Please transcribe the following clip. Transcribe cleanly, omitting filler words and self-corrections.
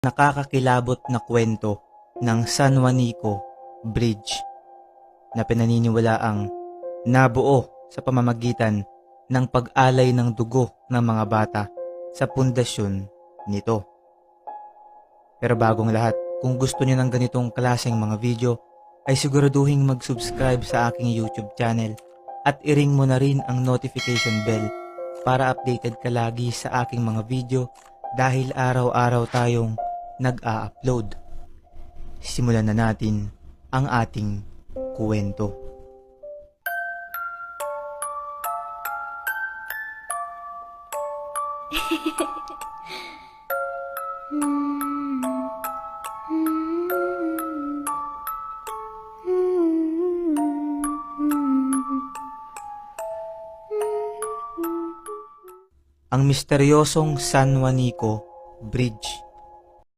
nakakakilabot na kwento ng San Juanico Bridge na pinaniniwalaang nabuo sa pamamagitan ng pag-alay ng dugo ng mga bata sa pundasyon nito. Pero bagong lahat, kung gusto niyo ng ganitong klaseng mga video, ay siguraduhin mag-subscribe sa aking YouTube channel at i-ring mo na rin ang notification bell para updated ka lagi sa aking mga video dahil araw-araw tayong nag-a-upload. Simulan na natin ang ating kwento. Ang misteryosong San Juanico Bridge.